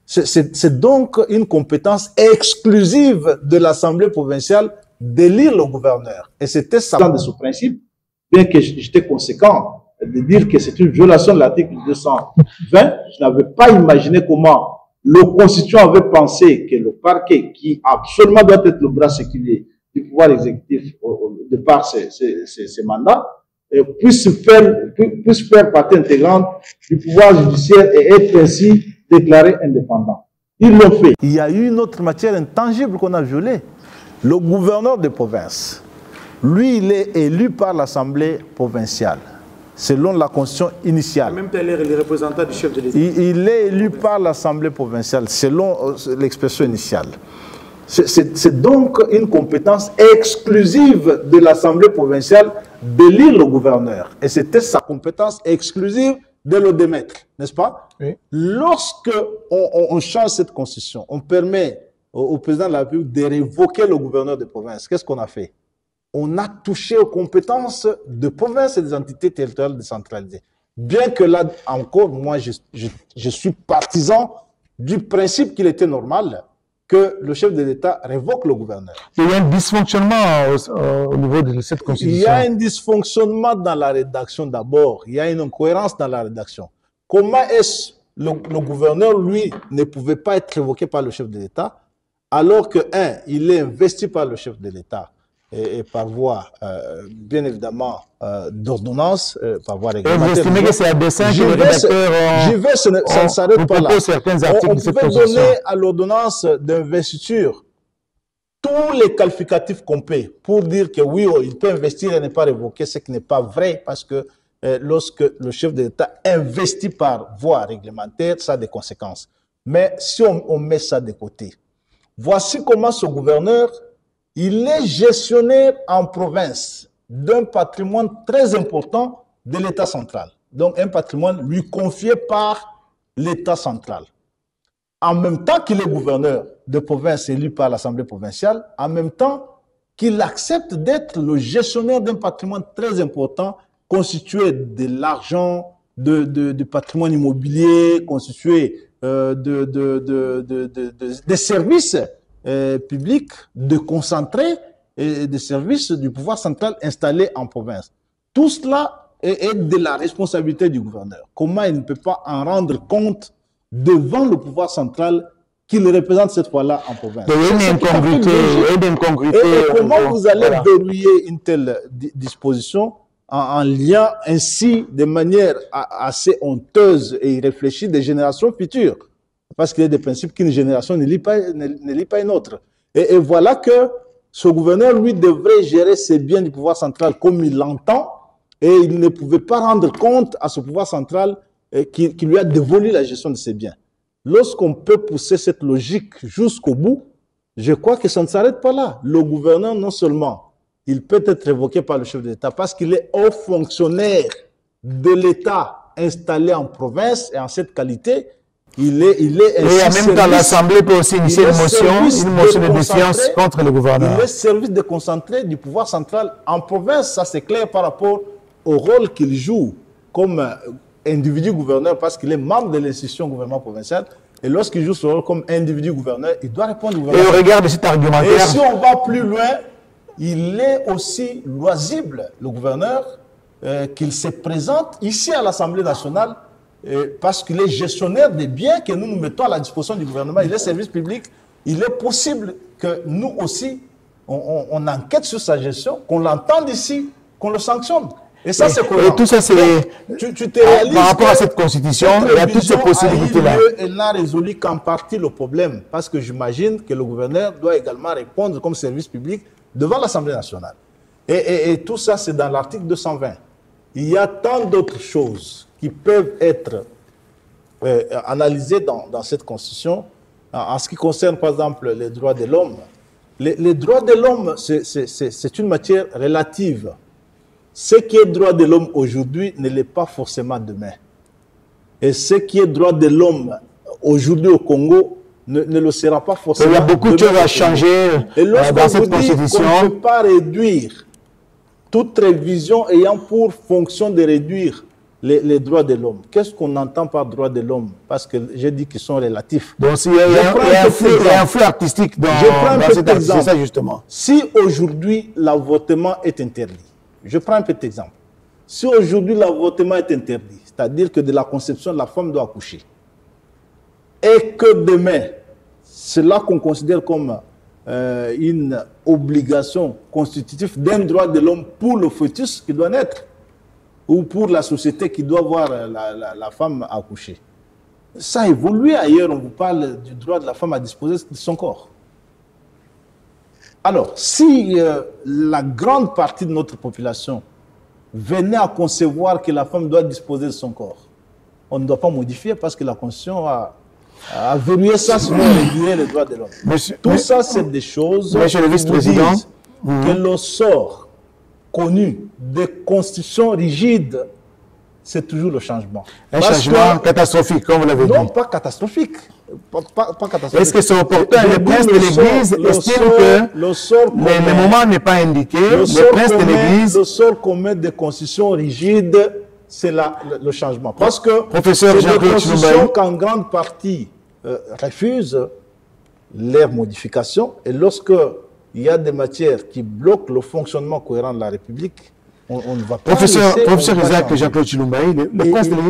C'est donc une compétence exclusive de l'Assemblée provinciale d'élire le gouverneur. Et c'était ça de ce principe, bien que j'étais conséquent de dire que c'est une violation de l'article 220, je n'avais pas imaginé comment le constituant avait pensé que le parquet, qui absolument doit être le bras séculier du pouvoir exécutif de par ses mandats, puisse faire partie intégrante du pouvoir judiciaire et être ainsi déclaré indépendant. Ils l'ont fait. Il y a eu une autre matière intangible qu'on a violée. Le gouverneur de province, lui, il est élu par l'Assemblée provinciale, selon la constitution initiale. En même temps, il est le représentant du chef de l'État. Il est élu par l'Assemblée provinciale, selon l'expression initiale. C'est donc une compétence exclusive de l'Assemblée provinciale d'élire le gouverneur. Et c'était sa compétence exclusive de le démettre, n'est-ce pas? Oui. Lorsque on change cette constitution, on permet au président de la République de révoquer le gouverneur de province. Qu'est-ce qu'on a fait? On a touché aux compétences de provinces et des entités territoriales décentralisées. Bien que là encore, moi, je suis partisan du principe qu'il était normal que le chef de l'État révoque le gouverneur. Il y a un dysfonctionnement au niveau de cette constitution. Il y a un dysfonctionnement dans la rédaction d'abord. Il y a une incohérence dans la rédaction. Comment est-ce le gouverneur, lui, ne pouvait pas être révoqué par le chef de l'État alors que, il est investi par le chef de l'État et par voie, bien évidemment, d'ordonnance, par voie réglementaire. Vous estimez que c'est à dessein que les rédacteurs ça ne s'arrête pas là. Certains articles On de cette pouvait constitution. donner à l'ordonnance d'investiture tous les qualificatifs qu'on peut pour dire que oui, il peut investir et ne pas révoquer, ce qui n'est pas vrai parce que lorsque le chef de l'État investit par voie réglementaire, ça a des conséquences. Mais si on met ça de côté, voici comment ce gouverneur, il est gestionnaire en province d'un patrimoine très important de l'État central. Donc un patrimoine lui confié par l'État central. En même temps qu'il est gouverneur de province élu par l'Assemblée provinciale, en même temps qu'il accepte d'être le gestionnaire d'un patrimoine très important constitué de l'argent, du patrimoine immobilier, constitué des services publics, de concentrés et des services du pouvoir central installés en province. Tout cela est de la responsabilité du gouverneur. Comment il ne peut pas en rendre compte devant le pouvoir central qu'il représente cette fois-là en province. Il y a une incongruité. Et comment vous allez verrouiller une telle disposition en lien ainsi de manière assez honteuse et irréfléchie des générations futures? Parce qu'il y a des principes qu'une génération ne lit pas une autre. Et voilà que ce gouverneur, lui, devrait gérer ses biens du pouvoir central comme il l'entend, et il ne pouvait pas rendre compte à ce pouvoir central qui lui a dévolu la gestion de ses biens. Lorsqu'on peut pousser cette logique jusqu'au bout, je crois que ça ne s'arrête pas là. Le gouverneur, non seulement, il peut être révoqué par le chef de l'État parce qu'il est haut fonctionnaire de l'État installé en province, et en cette qualité, il est et en même temps, l'Assemblée peut aussi initier une motion de défiance contre le gouverneur. Il est service déconcentré du pouvoir central en province. Ça, c'est clair par rapport au rôle qu'il joue comme individu gouverneur, parce qu'il est membre de l'institution gouvernement provincial. Et lorsqu'il joue ce rôle comme individu gouverneur, il doit répondre au gouvernement. Et au regard de cet argumentaire. Et si on va plus loin, il est aussi loisible, le gouverneur, qu'il se présente ici à l'Assemblée nationale, parce qu'il est gestionnaire des biens que nous nous mettons à la disposition du gouvernement. Il est service public. Il est possible que nous aussi, on enquête sur sa gestion, qu'on l'entende ici, qu'on le sanctionne. Et ça, c'est cohérent. Et tout ça, c'est par rapport à cette constitution, il y a toutes ces possibilités-là. Elle n'a résolu qu'en partie le problème, parce que j'imagine que le gouverneur doit également répondre comme service public devant l'Assemblée nationale. Et tout ça, c'est dans l'article 220. Il y a tant d'autres choses qui peuvent être analysées dans cette constitution. En ce qui concerne, par exemple, les droits de l'homme. Les droits de l'homme, c'est une matière relative. Ce qui est droit de l'homme aujourd'hui ne l'est pas forcément demain. Et ce qui est droit de l'homme aujourd'hui au Congo ne le sera pas forcément. Il y a beaucoup de choses à changer dans cette constitution. On ne peut pas réduire toute révision ayant pour fonction de réduire les droits de l'homme. Qu'est-ce qu'on entend par droits de l'homme? Parce que j'ai dit qu'ils sont relatifs. Donc, il y a un flou artistique dans cet exemple. C'est ça, justement. Si aujourd'hui l'avortement est interdit, je prends un petit exemple. Si aujourd'hui l'avortement est interdit, c'est-à-dire que de la conception, la femme doit accoucher, et que demain, c'est là qu'on considère comme une obligation constitutive d'un droit de l'homme pour le fœtus qui doit naître, ou pour la société qui doit voir la femme accoucher. Ça a évolué ailleurs, on vous parle du droit de la femme à disposer de son corps. Alors, si la grande partie de notre population venait à concevoir que la femme doit disposer de son corps, on ne doit pas modifier parce que la Constitution a verrouillé ça, sinon réduire les droits de l'homme. Tout ça, c'est des choses Monsieur le vice-président, que le sort connu des constitutions rigides, c'est toujours le changement. Un changement catastrophique, comme vous l'avez dit. Non, pas catastrophique. Pas catastrophique. Est-ce que c'est opportun? Le prince de l'Église estime que le moment n'est pas indiqué. Le prince de l'Église. Le sort commun des constitutions rigides, c'est le changement. Parce que professeur c'est des constitutions qu'en grande partie refusent leur modification. Et lorsque il y a des matières qui bloquent le fonctionnement cohérent de la République, on ne va pas Professeur Isaac Jean-Claude Chilumbaï,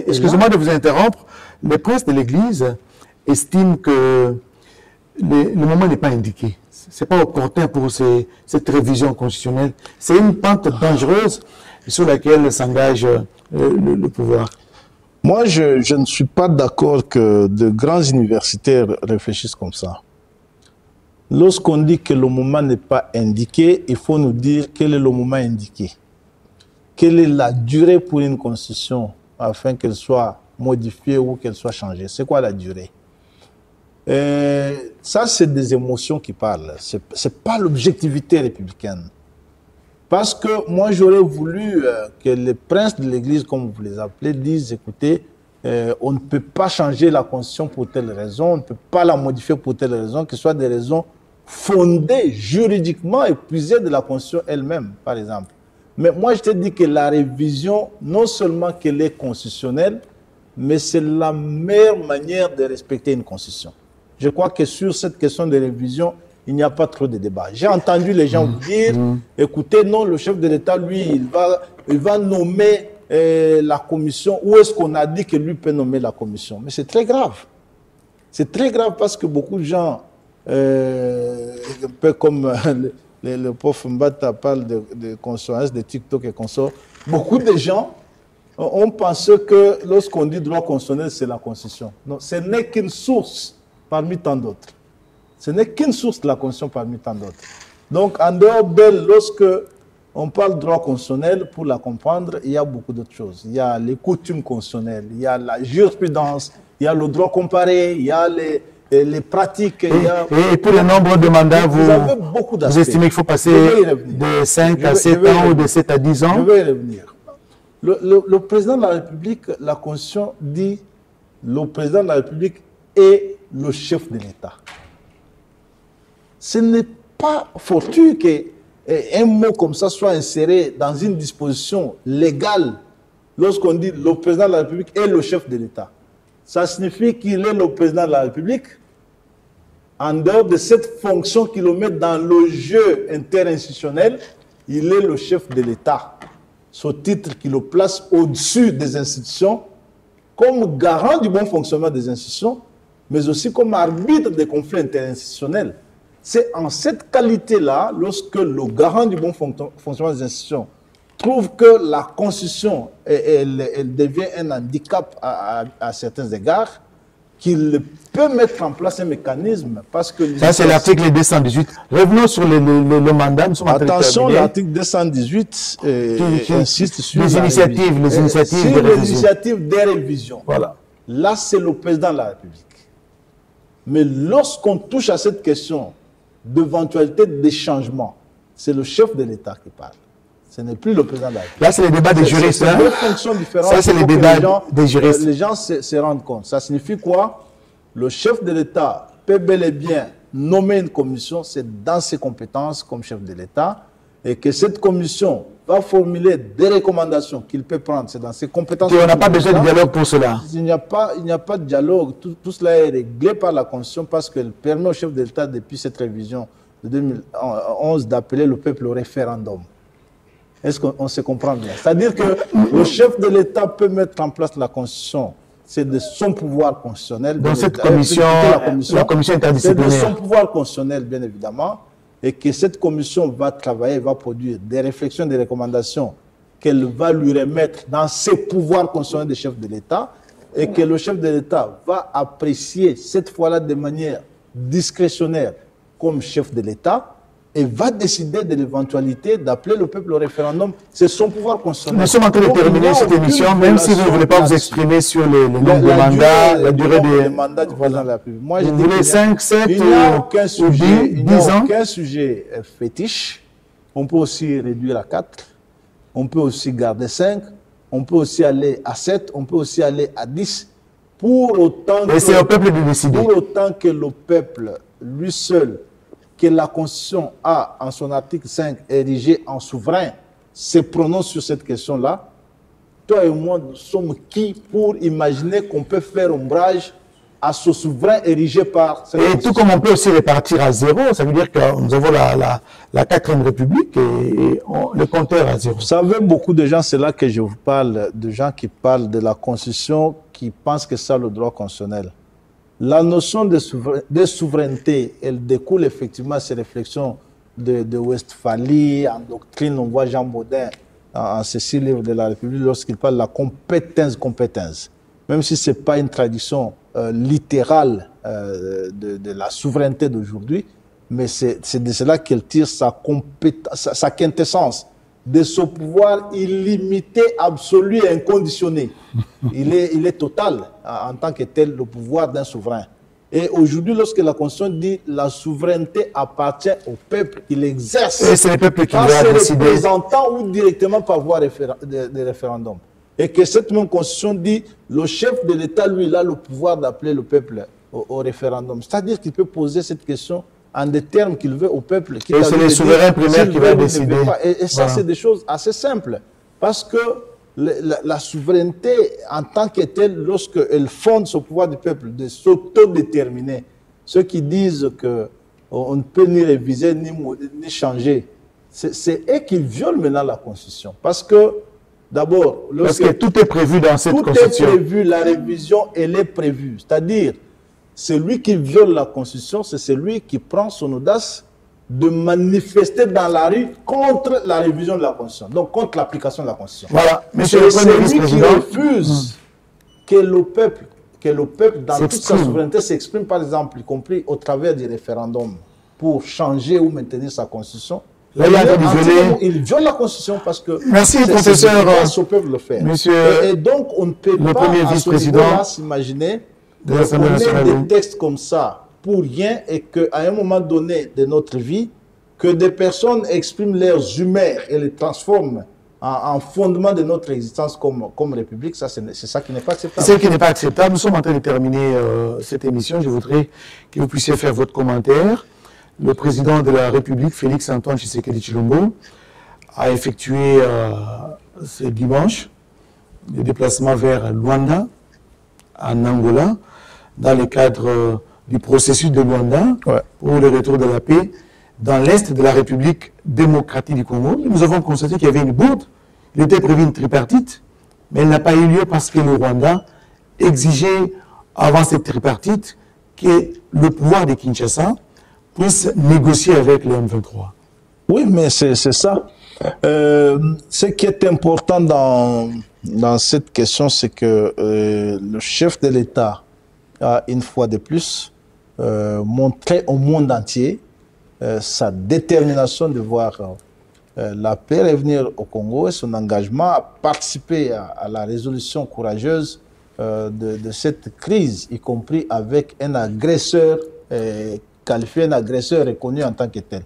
excusez-moi de vous interrompre, le prince de l'Église estime que le moment n'est pas indiqué. Ce n'est pas opportun pour cette révision constitutionnelle. C'est une pente dangereuse sur laquelle s'engage le pouvoir. Moi, je ne suis pas d'accord que de grands universitaires réfléchissent comme ça. Lorsqu'on dit que le moment n'est pas indiqué, il faut nous dire quel est le moment indiqué. Quelle est la durée pour une constitution afin qu'elle soit modifiée ou qu'elle soit changée? C'est quoi la durée? Ça, c'est des émotions qui parlent. Ce n'est pas l'objectivité républicaine. Parce que moi, j'aurais voulu que les princes de l'Église, comme vous les appelez, disent, écoutez, on ne peut pas changer la constitution pour telle raison, on ne peut pas la modifier pour telle raison, que ce soit des raisons fondées juridiquement et puisées de la constitution elle-même, par exemple. Mais moi, je te dis que la révision, non seulement qu'elle est constitutionnelle, mais c'est la meilleure manière de respecter une constitution. Je crois que sur cette question de révision, il n'y a pas trop de débat. J'ai entendu les gens vous dire, écoutez, non, le chef de l'État, lui, il va nommer la commission. Où est-ce qu'on a dit que lui peut nommer la commission? Mais c'est très grave. C'est très grave parce que beaucoup de gens, un peu comme le prof Mbata parle de conscience, de TikTok et consorts, beaucoup de gens ont pensé que lorsqu'on dit droit constitutionnel, c'est la Constitution. Non, ce n'est qu'une source parmi tant d'autres. Ce n'est qu'une source de la Constitution parmi tant d'autres. Donc, en dehors d'elle, lorsque on parle droit constitutionnel, pour la comprendre, il y a beaucoup d'autres choses. Il y a les coutumes constitutionnelles, il y a la jurisprudence, il y a le droit comparé, il y a les pratiques. Et pour le nombre de mandats, vous estimez qu'il faut passer de 5 à 7 ans ou de 7 à 10 ans? Je vais y revenir. Le président de la République, la Constitution dit, le président de la République est le chef de l'État. Ce n'est pas fortuit qu'un mot comme ça soit inséré dans une disposition légale lorsqu'on dit le président de la République est le chef de l'État. Ça signifie qu'il est le président de la République en dehors de cette fonction qu'il le met dans le jeu interinstitutionnel, il est le chef de l'État. Ce titre qui le place au-dessus des institutions comme garant du bon fonctionnement des institutions, mais aussi comme arbitre des conflits interinstitutionnels. C'est en cette qualité-là, lorsque le garant du bon fonctionnement des institutions trouve que la Constitution elle devient un handicap à certains égards, qu'il peut mettre en place un mécanisme parce que... Ça, c'est l'article 218. Revenons sur le mandat. Attention, l'article 218 insiste sur les initiatives des révisions. Voilà. Là, c'est le président de la République. Mais lorsqu'on touche à cette question d'éventualité des changements, c'est le chef de l'État qui parle. Ce n'est plus le président de la République. Là, c'est le débat des juristes. C'est deux fonctions différentes. Ça, c'est le débat des juristes. Les gens se rendent compte. Ça signifie quoi? Le chef de l'État peut bel et bien nommer une commission, c'est dans ses compétences comme chef de l'État, et que cette commission va formuler des recommandations qu'il peut prendre, c'est dans ses compétences. Et on n'a pas besoin de dialogue pour cela. Il n'y a pas de dialogue. Tout cela est réglé par la Constitution parce qu'elle permet au chef de l'État, depuis cette révision de 2011, d'appeler le peuple au référendum. Est-ce qu'on se comprend bien? C'est-à-dire que le chef de l'État peut mettre en place la Constitution. C'est de son pouvoir constitutionnel. Dans cette commission, la commission interdisciplinaire. C'est de son pouvoir constitutionnel, bien évidemment. Et que cette commission va travailler, va produire des réflexions, des recommandations qu'elle va lui remettre dans ses pouvoirs constitutionnels de chef de l'État. Et que le chef de l'État va apprécier, cette fois-là de manière discrétionnaire, comme chef de l'État, et va décider de l'éventualité d'appeler le peuple au référendum. C'est son pouvoir constitutionnel. Nous sommes en train de terminer cette émission, même si vous ne voulez pas vous exprimer sur le nombre de mandats, la durée des mandats du président de la République. Moi, je dis 5, 7 il n'y a aucun sujet, 10 ans. Aucun sujet fétiche. On peut aussi réduire à 4. On peut aussi garder 5. On peut aussi aller à 7. On peut aussi aller à 10. Pour autant et c'est au peuple de décider. Pour autant que le peuple, lui seul, que la Constitution a, en son article 5, érigé en souverain, se prononce sur cette question-là. Toi et moi, nous sommes qui pour imaginer qu'on peut faire ombrage à ce souverain érigé par cette Constitution? Et tout comme on peut aussi répartir à 0, ça veut dire que nous avons la 4e République et le compteur à 0. Vous savez, beaucoup de gens, c'est là que je vous parle, de gens qui parlent de la Constitution, qui pensent que c'est le droit constitutionnel. La notion de souveraineté, elle découle effectivement de ces réflexions de Westphalie, en doctrine. On voit Jean Baudin en ces 6 livres de la République lorsqu'il parle de la compétence. Même si ce n'est pas une tradition littérale de la souveraineté d'aujourd'hui, mais c'est de cela qu'elle tire sa quintessence, de ce pouvoir illimité, absolu et inconditionné. Il est total en tant que tel, le pouvoir d'un souverain. Et aujourd'hui, lorsque la Constitution dit la souveraineté appartient au peuple, il exerce et c'est le peuple qui par doit ses décider. représentants ou directement par voie de référendum. Et que cette même Constitution dit le chef de l'État, lui, il a le pouvoir d'appeler le peuple au référendum. C'est-à-dire qu'il peut poser cette question en des termes qu'il veut au peuple. Et c'est les souverains primaires qui vont décider. Et ça, c'est des choses assez simples. Parce que la souveraineté, en tant que telle, lorsqu'elle fonde ce pouvoir du peuple de s'autodéterminer, ceux qui disent qu'on ne peut ni réviser ni changer, c'est eux qui violent maintenant la Constitution. Parce que, d'abord, parce que tout est prévu dans cette Constitution. Tout est prévu, la révision, elle est prévue. C'est-à-dire, celui qui viole la Constitution, c'est celui qui prend son audace de manifester dans la rue contre la révision de la Constitution, donc contre l'application de la Constitution. Voilà, monsieur le Premier vice-président, qui refuse que le peuple, dans toute sa souveraineté, s'exprime, par exemple, y compris au travers du référendum, pour changer ou maintenir sa Constitution. Là, il viole la Constitution parce que merci, professeur. Ce peuple le faire. Monsieur et donc, on ne peut le pas Premier vice-président s'imaginer de l'Assemblée nationale, des textes comme ça pour rien et qu'à un moment donné de notre vie, que des personnes expriment leurs humeurs et les transforment en fondement de notre existence comme République, ça c'est ça qui n'est pas acceptable. C'est ce qui n'est pas acceptable. Nous sommes en train de terminer cette émission. Je voudrais que vous puissiez faire votre commentaire. Le président de la République, Félix-Antoine Tshisekedi Tshilombo, a effectué ce dimanche des déplacements vers Luanda, en Angola, dans le cadre du processus de Luanda pour le retour de la paix dans l'Est de la République démocratique du Congo. Nous avons constaté qu'il y avait une bourde. Il était prévu une tripartite, mais elle n'a pas eu lieu parce que le Rwanda exigeait, avant cette tripartite, que le pouvoir de Kinshasa puisse négocier avec le M23. Oui, mais c'est ça. Ce qui est important dans cette question, c'est que le chef de l'État a, une fois de plus, montré au monde entier sa détermination de voir la paix revenir au Congo et son engagement à participer à la résolution courageuse de cette crise, y compris avec un agresseur qualifié, un agresseur reconnu en tant que tel.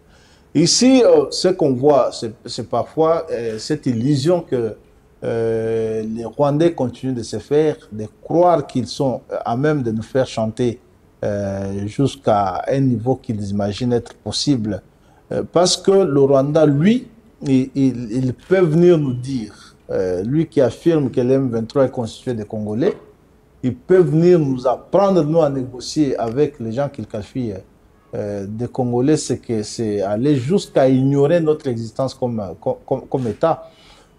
Ici, ce qu'on voit, c'est parfois cette illusion que les Rwandais continuent de se faire, de croire qu'ils sont à même de nous faire chanter jusqu'à un niveau qu'ils imaginent être possible. Parce que le Rwanda, lui, il peut venir nous dire, lui qui affirme que l'M23 est constitué de Congolais, il peut venir nous apprendre, nous, à négocier avec les gens qu'il qualifie des Congolais, c'est aller jusqu'à ignorer notre existence comme État.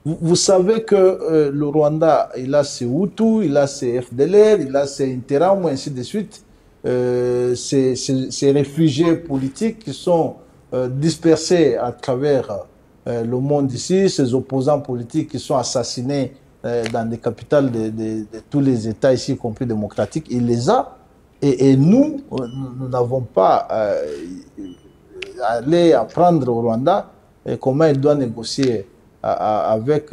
Vous savez que le Rwanda, il a ses Hutus, il a ses FDLR, il a ses Interahamwe, ainsi de suite. Ces réfugiés politiques qui sont dispersés à travers le monde ici, ces opposants politiques qui sont assassinés dans les capitales de tous les États ici, y compris démocratiques, il les a. Et nous n'avons pas allé apprendre au Rwanda comment il doit négocier avec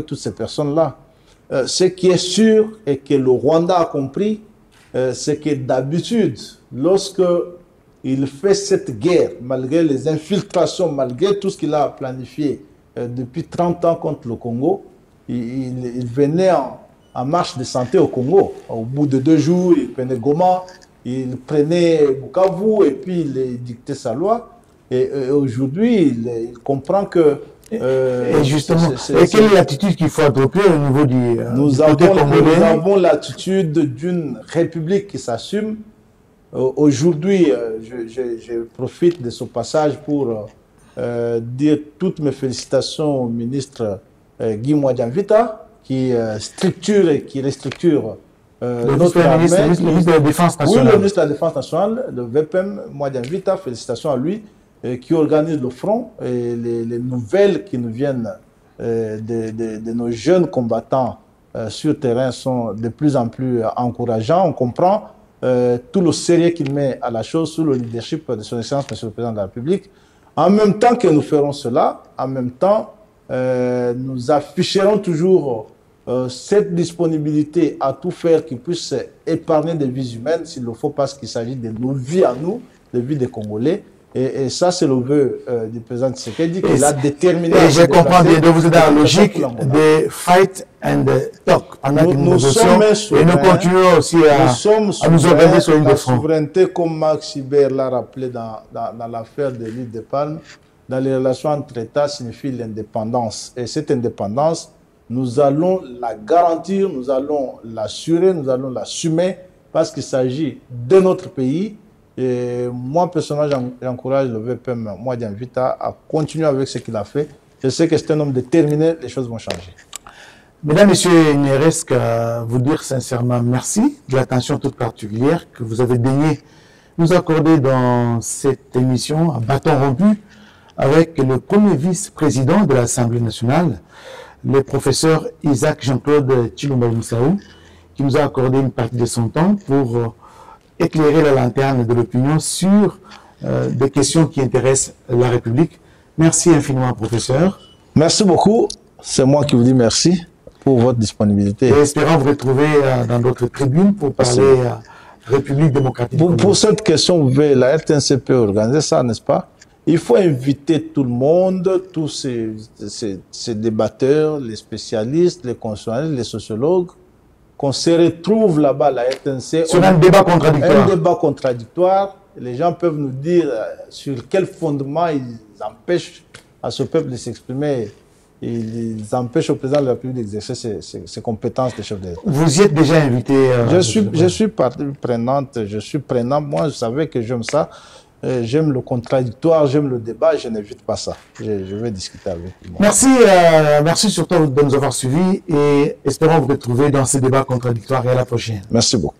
toutes ces personnes-là. Ce qui est sûr et que le Rwanda a compris, c'est que d'habitude, lorsque il fait cette guerre, malgré les infiltrations, malgré tout ce qu'il a planifié depuis 30 ans contre le Congo, il venait en marche de santé au Congo. Au bout de 2 jours, il prenait Goma, il prenait Bukavu et puis il dictait sa loi. Et aujourd'hui, il comprend que... et justement, quelle est l'attitude qu'il faut adopter au niveau du nous avons l'attitude d'une république qui s'assume. Aujourd'hui, je profite de ce passage pour dire toutes mes félicitations au ministre Guy Mwadjamvita, qui structure et qui restructure notre armée. Le ministre de la Défense nationale. Oui, le ministre de la Défense nationale, le VPM Mwadjamvita, félicitations à lui, qui organise le front. Et les nouvelles qui nous viennent de nos jeunes combattants sur terrain sont de plus en plus encourageantes. On comprend tout le sérieux qu'il met à la chose sous le leadership de son Excellence, Monsieur le Président de la République. En même temps que nous ferons cela, en même temps, nous afficherons toujours cette disponibilité à tout faire qui puisse épargner des vies humaines, s'il le faut, parce qu'il s'agit de nos vies à nous, des vies des Congolais. Et ça, c'est le vœu du président Tshisekedi qu'il a déterminé. Et je comprends bien, donc vous êtes dans la logique de fight and talk. Nous sommes et nous continuons aussi à nous organiser sur une de front. La souveraineté, comme Max Hibert l'a rappelé dans l'affaire de l'île de Palme, dans les relations entre États, signifie l'indépendance. Et cette indépendance, nous allons la garantir, nous allons l'assurer, nous allons l'assumer, parce qu'il s'agit de notre pays. Et moi, personnellement, j'encourage le VPM, moi, Vita, à continuer avec ce qu'il a fait. Je sais que c'est un homme déterminé, les choses vont changer. Mesdames, Messieurs, il ne reste qu'à vous dire sincèrement merci de l'attention toute particulière que vous avez daigné nous accorder dans cette émission à bâton rompu avec le premier vice-président de l'Assemblée nationale, le professeur Isaac Jean-Claude Tshilombo Moussaou, qui nous a accordé une partie de son temps pour éclairer la lanterne de l'opinion sur des questions qui intéressent la République. Merci infiniment, professeur. Merci beaucoup. C'est moi qui vous dis merci pour votre disponibilité. Et espérons vous retrouver dans d'autres tribunes pour parler République démocratique. Pour cette question, la RTNC peut organiser ça, n'est-ce pas? Il faut inviter tout le monde, tous ces débatteurs, les spécialistes, les constitutionnalistes, les sociologues, qu'on se retrouve là-bas à la RTNC. Sur un débat contradictoire. Un débat contradictoire. Les gens peuvent nous dire sur quel fondement ils empêchent à ce peuple de s'exprimer. Ils empêchent au président de la République d'exercer ses compétences de chef d'État. Vous y êtes déjà invité. Je suis partie prenante, je suis prenant. Moi, je savais que j'aime ça. J'aime le contradictoire, j'aime le débat, je n'évite pas ça. Je vais discuter avec vous. Merci, merci surtout de nous avoir suivis et espérons vous retrouver dans ces débats contradictoires et à la prochaine. Merci beaucoup.